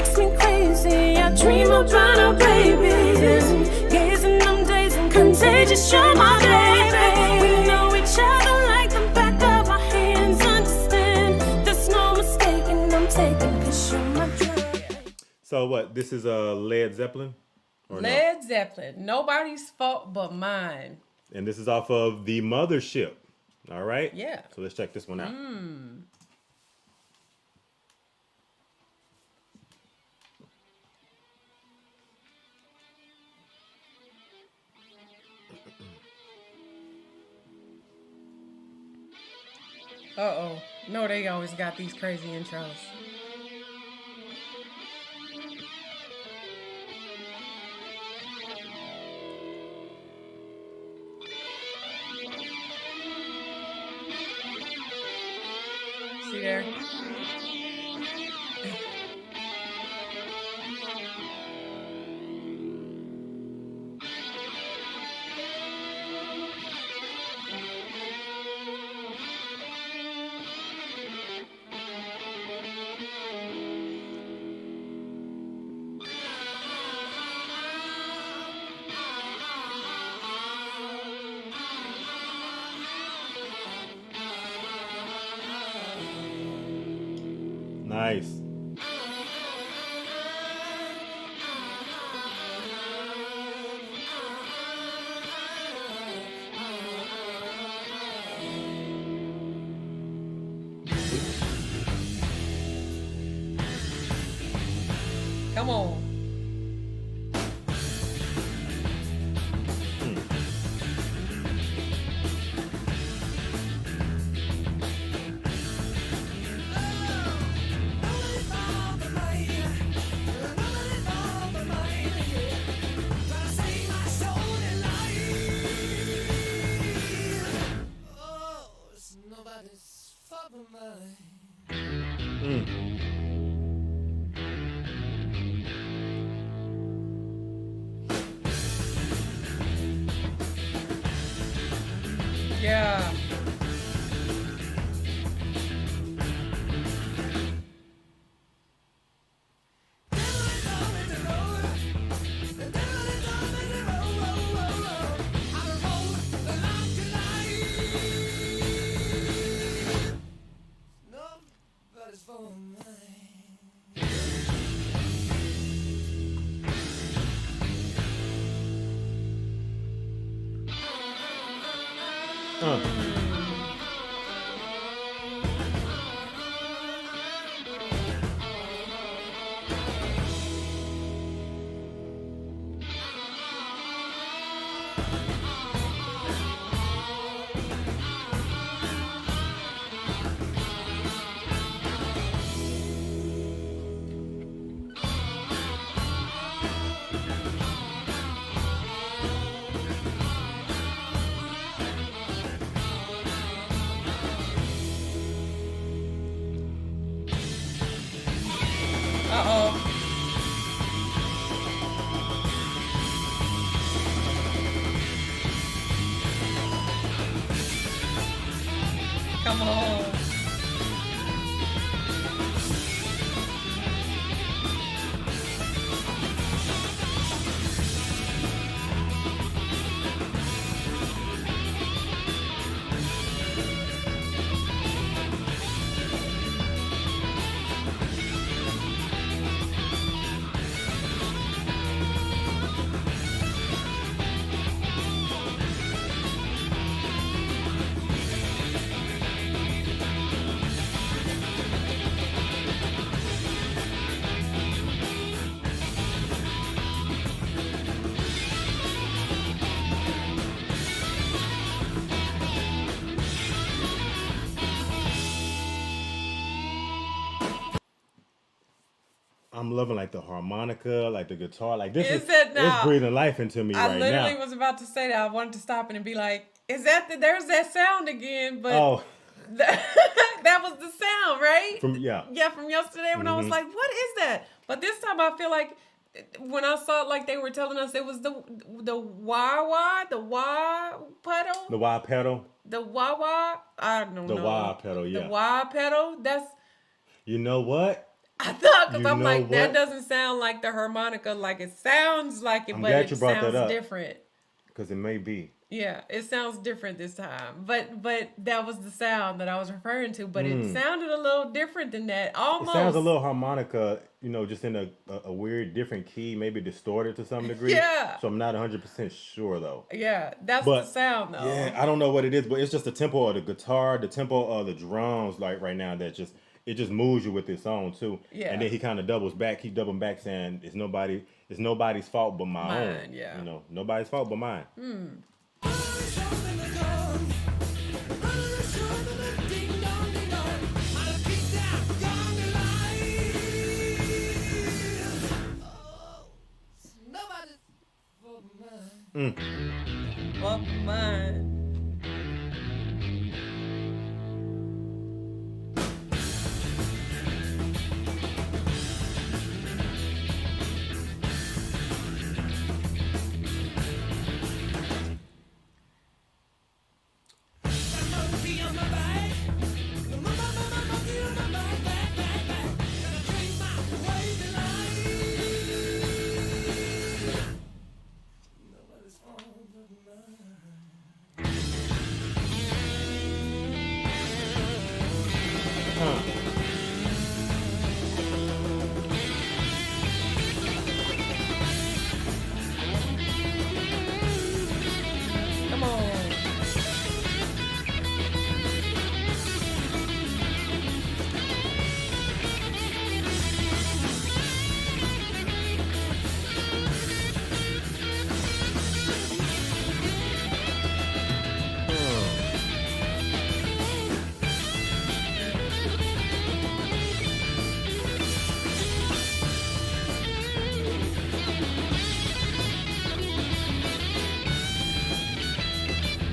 makes me crazy. I dream about our babies. Gazing them days and contagious, you're my baby. We know each other like the back of our hands. Understand, there's no mistaking, I'm taking, 'cause you're my drug. So what? This is a Led Zeppelin? Or Led Zeppelin. Nobody's fault but mine. no? And this is off of the Mothership. All right? Yeah. So let's check this one out. Uh-oh. No, they always got these crazy intros. See there? Nice. Come on. Yeah. Uh-oh. Come on. I'm loving like the harmonica, like the guitar, like this Is it now? it's breathing life into me I right literally now. was about to say that. I wanted to stop it and be like, is that there's that sound again? But Oh, that was the sound, right? from yesterday when I was like, what is that? But this time I feel like when I saw it, like they were telling us it was the wah-wah, the wah pedal. the wah pedal. The wah-wah, I don't know. The wah pedal, yeah. The wah pedal, that's... You know what? I thought, because You I'm know like, that what? doesn't sound like the harmonica. Like, it sounds like it, I'm but glad it you brought that sounds up. different. Because it may be. Yeah, it sounds different this time. But that was the sound that I was referring to. But it sounded a little different than that. It sounds a Almost. little harmonica, just in a weird, different key, maybe distorted to some degree. Yeah. So I'm not 100% sure, though. Yeah, that's the But, sound, yeah, though. I don't know what it is, but it's just the tempo of the guitar, the tempo of the drums, like right now, it just moves you with this song, too. And Yeah. then he kind of keep doubling back saying, it's nobody's fault but my own. Mine, yeah. Nobody's fault but mine. Fuck mine. Come on.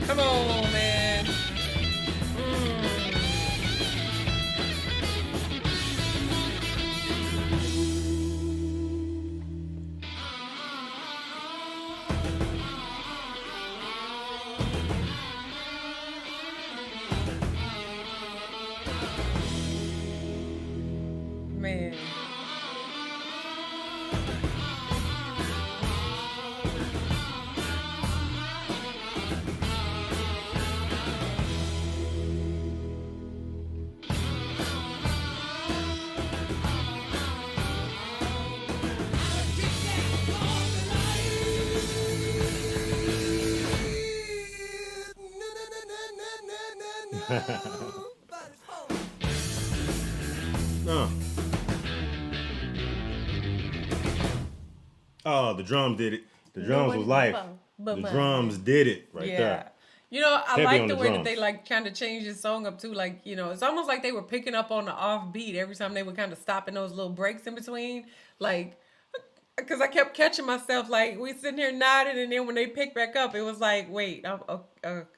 Come on, man. Man. Uh. Oh, the drums did it. The drums was life. but The mine. drums did it right Yeah. there. I Heavy like on the the way that drums. they like kind of changed the song up too. Like, it's almost like they were picking up on the offbeat every time they would kind of stop in those little breaks in between. Like, because I kept catching myself, like, we sitting here nodding, and then when they picked back up, it was like, wait,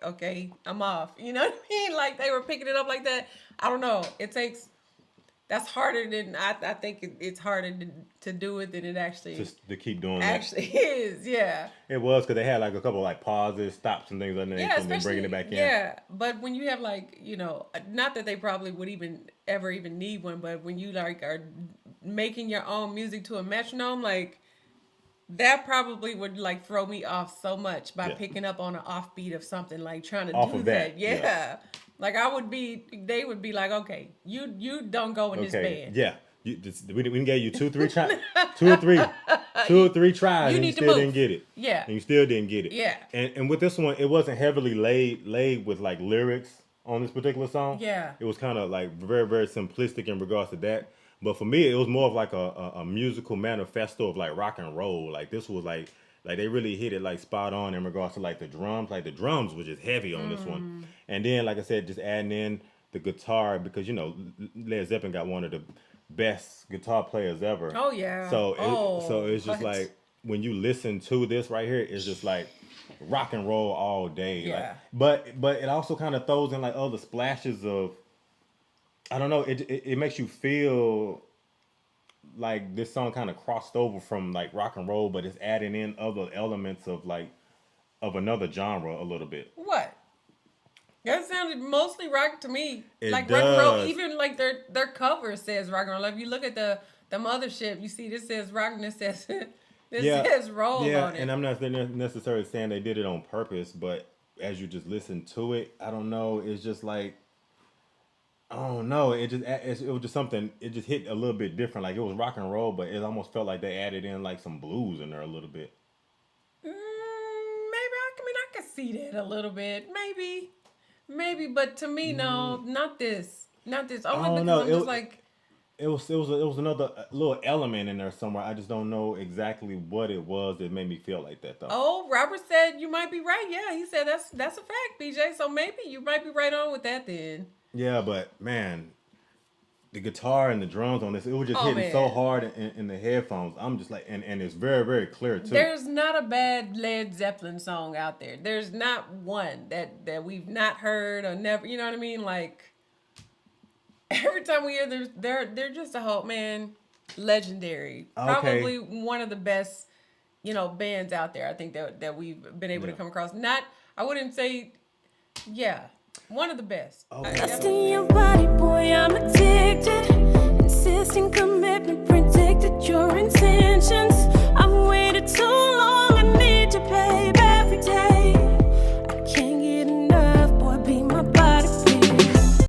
okay, I'm off. You know what I mean? Like, they were picking it up like that. I don't know. That's harder than, I think it's harder to do it than it actually Just to keep doing actually is. Yeah. that. It was because they had like a couple like pauses, stops, and things like that, Yeah, and then bringing it back in. Yeah, but when you have like, not that they probably would ever even need one, but when you like are making your own music to a metronome, like that probably would like throw me off so much by Yeah. picking up on an offbeat of something, like trying to Off do of that. that, Yeah. yeah. Like they would be like, okay, you don't go in this Okay, band. yeah. We gave you two or three tries, You and need you to still move. didn't get it. Yeah. And you still didn't get it. Yeah. And with this one, it wasn't heavily laid with like lyrics on this particular song. Yeah. It was kind of like very, very simplistic in regards to that. But for me, it was more of like a musical manifesto of like rock and roll. Like this was like they really hit it like spot on in regards to like the drums. Like the drums was just heavy on this one. And then, like I said, just adding in the guitar because Led Zeppelin got one of the best guitar players ever. Oh yeah. So it's just but- like when you listen to this right here, it's just like rock and roll all day. Yeah. Like, but it also kind of throws in like other splashes of, I don't know, it makes you feel like this song kind of crossed over from like rock and roll, but it's adding in other elements of like of another genre a little bit. What? That sounded mostly rock to me. It Like rock and roll, does. even like their cover says rock and roll. Like if you look at the mothership, you see this says rock and this says this says roll yeah, on it. and I'm not necessarily saying they did it on purpose, but as you just listen to it, I don't know. It's just like I don't know. It was just something. It just hit a little bit different. Like it was rock and roll, but it almost felt like they added in like some blues in there a little bit. Maybe I could see that a little bit. Maybe, but to me, no, not this. Only don't because know. I'm just like, It was another little element in there somewhere. I just don't know exactly what it was that made me feel like that though. oh, Robert said you might be right. Yeah, he said that's a fact, BJ. So maybe you might be right on with that then. Yeah, but man, the guitar and the drums on this, it was just Oh, hitting man. so hard in the headphones. I'm just like, and it's very, very clear too. There's not a bad Led Zeppelin song out there. There's not one that we've not heard or never. You know what I mean? Like every time we hear they're just a whole man, legendary. Okay. Probably one of the best, bands out there. I think that we've been able to come across. Not, I wouldn't say, yeah, one of the best. Okay. Trust in your body, boy, I'm addicted.